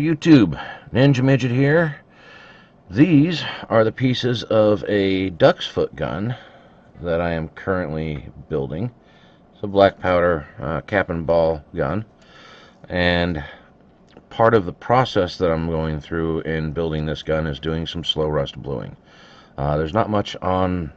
YouTube, Ninja Midget here. These are the pieces of a duck's foot gun that I am currently building. It's a black powder cap and ball gun, and part of the process that I'm going through in building this gun is doing some slow rust bluing. There's not much on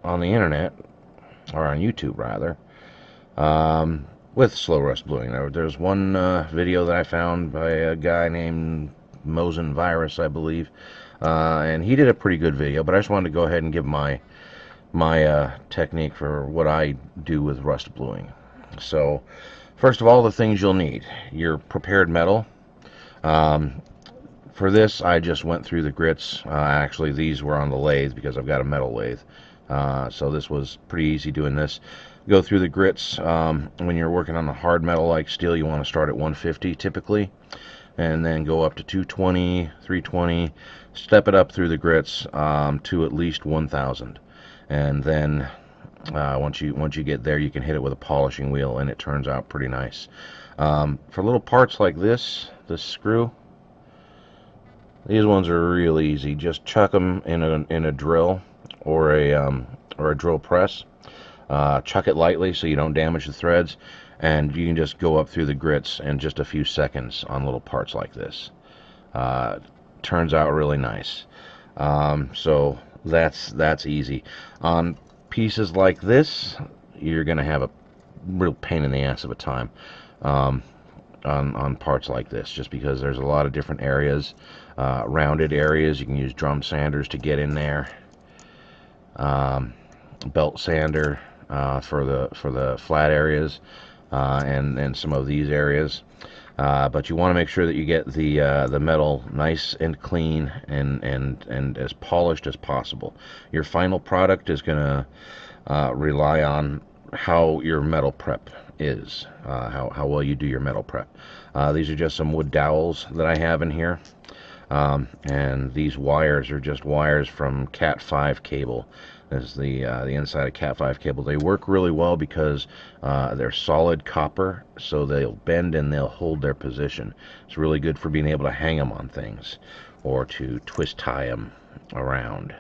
the internet, or on YouTube rather, with slow rust bluing. There's one video that I found by a guy named Mosin Virus, I believe, and he did a pretty good video, but I just wanted to go ahead and give my technique for what I do with rust bluing. So first of all, the things you'll need: your prepared metal. For this, I just went through the grits. Actually, these were on the lathe because I've got a metal lathe, so this was pretty easy doing this. Go through the grits. When you're working on the hard metal like steel, you want to start at 150 typically, and then go up to 220, 320, step it up through the grits to at least 1000, and then once you get there, you can hit it with a polishing wheel and it turns out pretty nice. For little parts like this screw, these ones are really easy. Just chuck them in a drill or a drill press. Chuck it lightly so you don't damage the threads, and you can just go up through the grits in just a few seconds on little parts like this. Turns out really nice. So that's easy. On pieces like this, you're gonna have a real pain in the ass of a time on parts like this, just because there's a lot of different areas, rounded areas. You can use drum sanders to get in there, belt sander for the flat areas, and some of these areas, but you want to make sure that you get the metal nice and clean and as polished as possible. Your final product is going to rely on how your metal prep is, how well you do your metal prep. These are just some wood dowels that I have in here, and these wires are just wires from Cat 5 cable. This is the inside of Cat 5 cable. They work really well because they're solid copper, so they'll bend and they'll hold their position. It's really good for being able to hang them on things or to twist tie them around.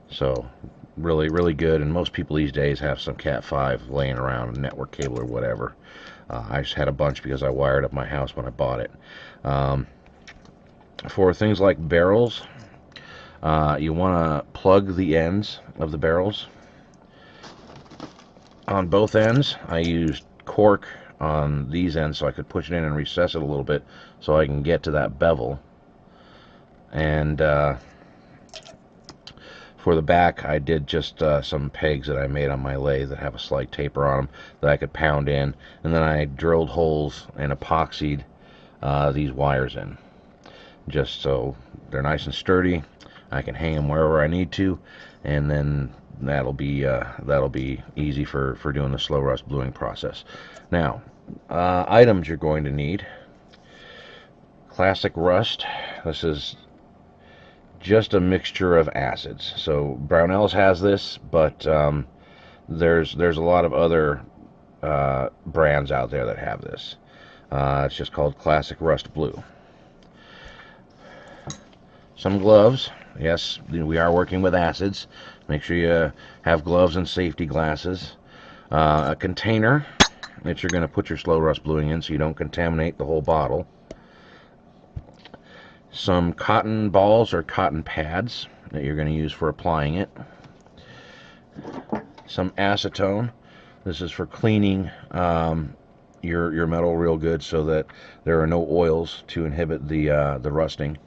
So really good, and most people these days have some Cat 5 laying around, a network cable or whatever. I just had a bunch because I wired up my house when I bought it. For things like barrels, you want to plug the ends of the barrels. On both ends, I used cork on these ends so I could push it in and recess it a little bit so I can get to that bevel. And for the back, I did just some pegs that I made on my lathe that have a slight taper on them that I could pound in, and then I drilled holes and epoxied these wires in, just so they're nice and sturdy. I can hang them wherever I need to, and then that'll be easy for doing the slow rust bluing process. Now, items you're going to need: classic rust. This is just a mixture of acids. So Brownells has this, but there's a lot of other brands out there that have this. It's just called Classic Rust Blue. Some gloves. Yes, we are working with acids. Make sure you have gloves and safety glasses. A container that you're going to put your slow rust bluing in so you don't contaminate the whole bottle. Some cotton balls or cotton pads that you're going to use for applying it. Some acetone. This is for cleaning your metal real good so that there are no oils to inhibit the rusting.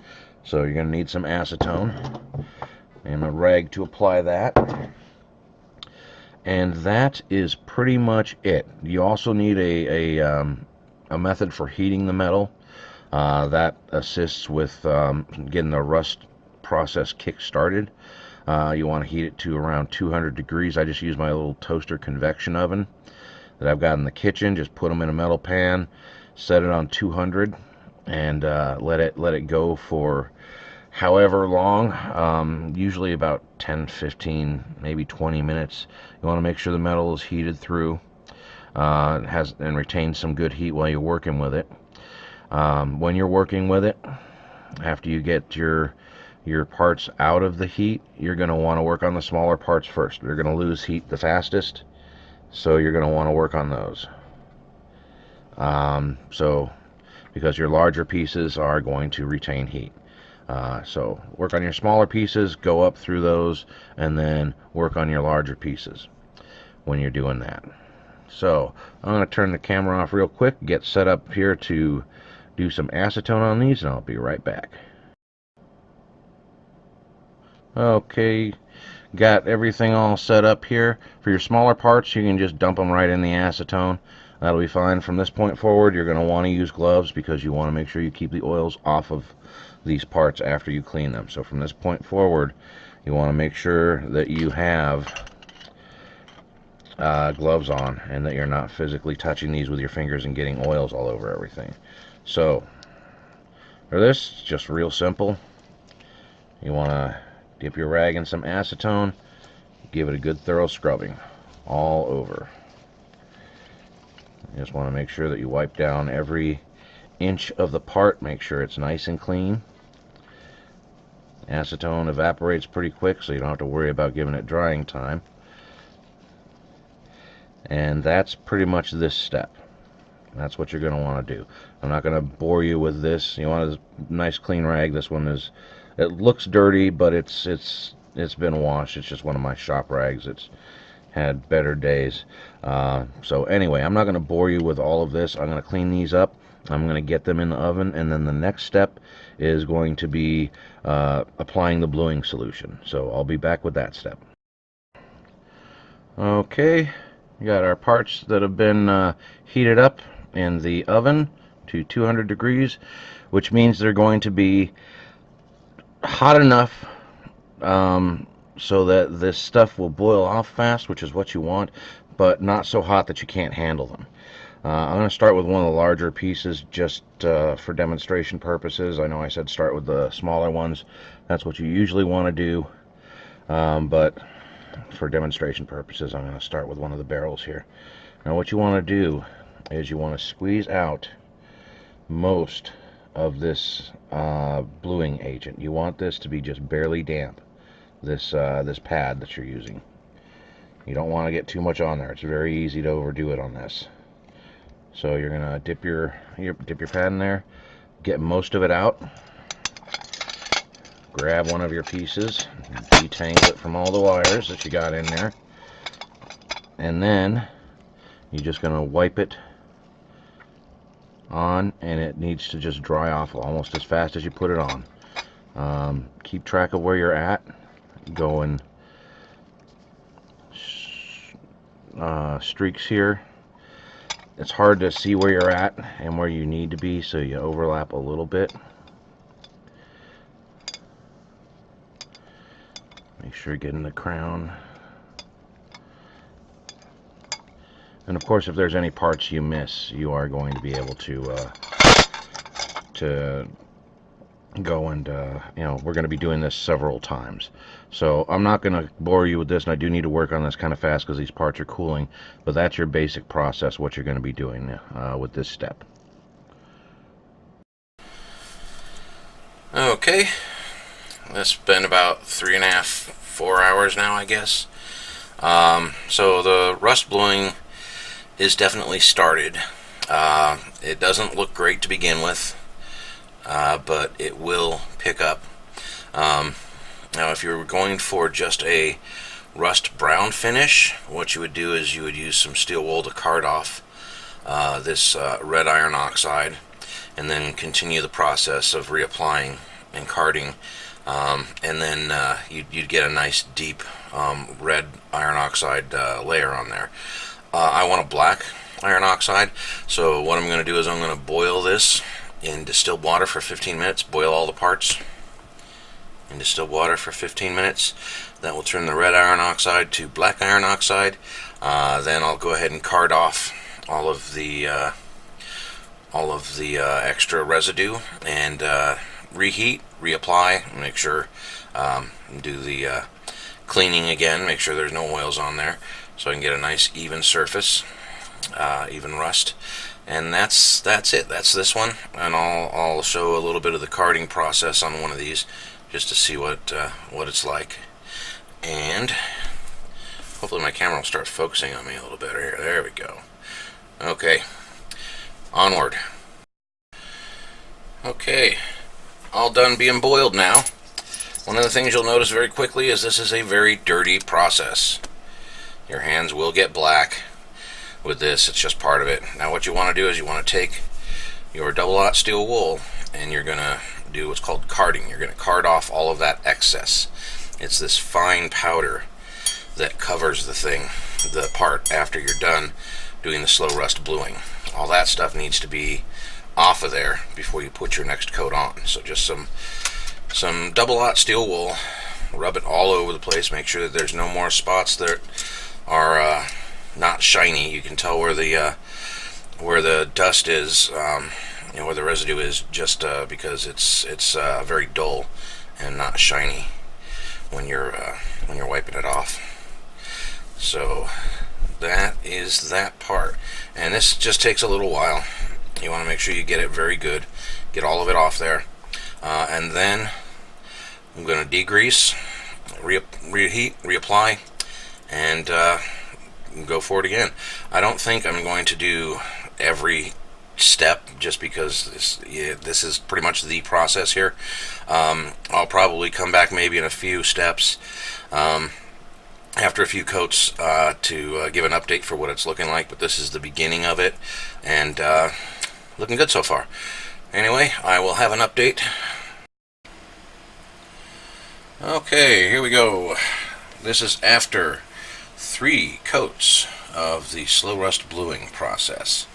So you're going to need some acetone and a rag to apply that. And that is pretty much it. You also need a method for heating the metal. That assists with getting the rust process kick-started. You want to heat it to around 200 degrees. I just use my little toaster convection oven that I've got in the kitchen. Just put them in a metal pan, set it on 200, and let it go for however long, usually about 10, 15, maybe 20 minutes. You want to make sure the metal is heated through. has and retains some good heat while you're working with it. When you're working with it, after you get your parts out of the heat, you're going to want to work on the smaller parts first. They're going to lose heat the fastest, so you're going to want to work on those. Because your larger pieces are going to retain heat. So work on your smaller pieces, go up through those, and then work on your larger pieces when you're doing that. So I'm going to turn the camera off real quick, get set up here to do some acetone on these, and I'll be right back. Okay, got everything all set up here. For your smaller parts, you can just dump them right in the acetone. That'll be fine. From this point forward, you're going to want to use gloves because you want to make sure you keep the oils off of these parts after you clean them. So from this point forward, you want to make sure that you have gloves on and that you're not physically touching these with your fingers and getting oils all over everything. So for this, it's just real simple. You want to dip your rag in some acetone, give it a good thorough scrubbing all over. You just want to make sure that you wipe down every inch of the part, make sure it's nice and clean. Acetone evaporates pretty quick, so you don't have to worry about giving it drying time. And that's pretty much this step. That's what you're going to want to do. I'm not going to bore you with this. You want a nice clean rag. This one is, it looks dirty, but it's been washed. It's just one of my shop rags. It's had better days. So anyway, I'm not going to bore you with all of this. I'm going to clean these up. I'm going to get them in the oven, and then the next step is going to be applying the bluing solution. So I'll be back with that step. Okay, we got our parts that have been heated up in the oven to 200 degrees, which means they're going to be hot enough so that this stuff will boil off fast, which is what you want, but not so hot that you can't handle them. I'm going to start with one of the larger pieces just for demonstration purposes. I know I said start with the smaller ones. That's what you usually want to do, but for demonstration purposes, I'm going to start with one of the barrels here. Now what you want to do is you want to squeeze out most of this bluing agent. You want this to be just barely damp, this pad that you're using. You don't want to get too much on there. It's very easy to overdo it on this. So you're going to dip your pad in there, get most of it out, grab one of your pieces, detangle it from all the wires that you got in there, and then you're just going to wipe it on, and it needs to just dry off almost as fast as you put it on. Keep track of where you're at, going streaks here. It's hard to see where you're at and where you need to be, so you overlap a little bit. Make sure you're getting the crown. And of course, if there's any parts you miss, you are going to be able to go and, you know, we're going to be doing this several times. So I'm not going to bore you with this, and I do need to work on this kind of fast because these parts are cooling, but that's your basic process, what you're going to be doing with this step. Okay, it's been about 3.5, 4 hours now, I guess. So the rust bluing is definitely started. It doesn't look great to begin with, but it will pick up. Now if you were going for just a rust brown finish, what you would do is you would use some steel wool to card off this red iron oxide, and then continue the process of reapplying and carding, and then you'd get a nice deep red iron oxide layer on there. I want a black iron oxide, so what I'm going to do is I'm going to boil this in distilled water for 15 minutes, boil all the parts in distilled water for 15 minutes. That will turn the red iron oxide to black iron oxide. Then I'll go ahead and card off all of the extra residue and reheat, reapply, make sure do the cleaning again, make sure there's no oils on there, so I can get a nice even surface. even rust. And that's it. That's this one, and I'll show a little bit of the carding process on one of these, just to see what it's like. And hopefully my camera will start focusing on me a little better here. There we go. Okay, onward. Okay, all done being boiled now. One of the things you'll notice very quickly is this is a very dirty process. Your hands will get black with this. It's just part of it. Now what you want to do is you want to take your double-aught steel wool and you're going to do what's called carding. You're going to card off all of that excess. It's this fine powder that covers the part after you're done doing the slow rust bluing. All that stuff needs to be off of there before you put your next coat on. So just some double-aught steel wool, rub it all over the place, make sure that there's no more spots that are not shiny. You can tell where the dust is, where the residue is, just because it's very dull and not shiny when you're wiping it off. So that is that part, and this just takes a little while. You want to make sure you get it very good, get all of it off there, and then I'm going to degrease, reheat, reapply, and go for it again. I don't think I'm going to do every step, just because this is pretty much the process here. I'll probably come back maybe in a few steps after a few coats to give an update for what it's looking like, but this is the beginning of it, and looking good so far. Anyway, I will have an update. Okay, here we go. This is after 3 coats of the slow rust bluing process,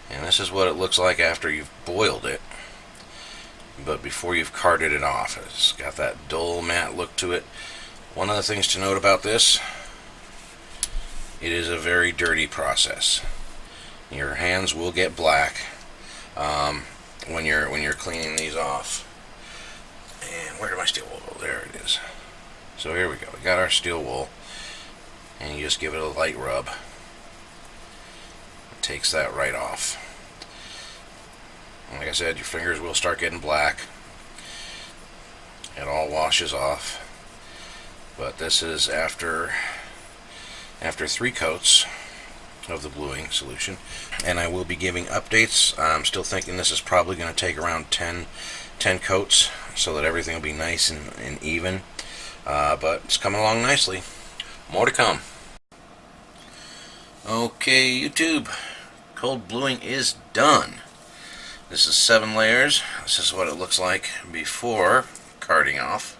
and this is what it looks like after you've boiled it, but before you've carded it off. It's got that dull matte look to it. One of the things to note about this, it is a very dirty process. Your hands will get black when you're cleaning these off. And where did my steel wool go? There it is. So here we go. We got our steel wool, and you just give it a light rub. It takes that right off. And like I said, your fingers will start getting black. It all washes off. But this is after 3 coats of the bluing solution, and I will be giving updates. I'm still thinking this is probably going to take around 10 coats, so that everything will be nice and even, but it's coming along nicely. More to come. Okay, YouTube, cold bluing is done. This is 7 layers. This is what it looks like before carding off.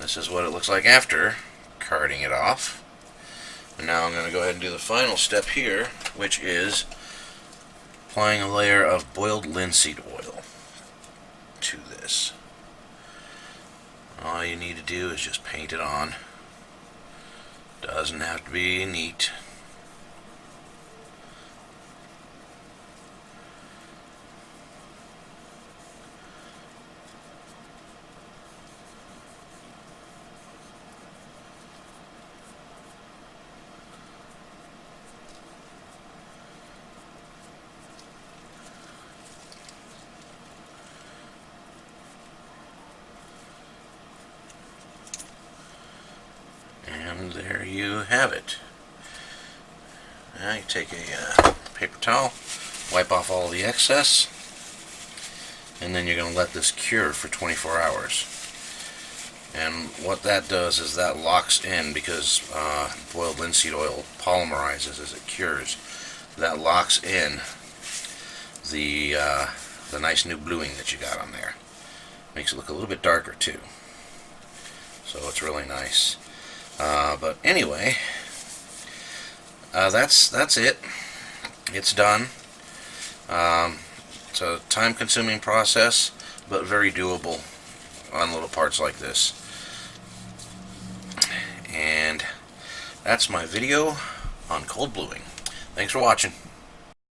This is what it looks like after carding it off. And now I'm going to go ahead and do the final step here, which is applying a layer of boiled linseed oil to this. All you need to do is just paint it on. Doesn't have to be neat. And there you have it. Now you take a paper towel, wipe off all the excess, and then you're going to let this cure for 24 hours. And what that does is that locks in, because boiled linseed oil polymerizes as it cures. That locks in the nice new bluing that you got on there. Makes it look a little bit darker too. So it's really nice. But anyway, that's it. It's done. It's a time-consuming process, but very doable on little parts like this. And that's my video on cold bluing. Thanks for watching.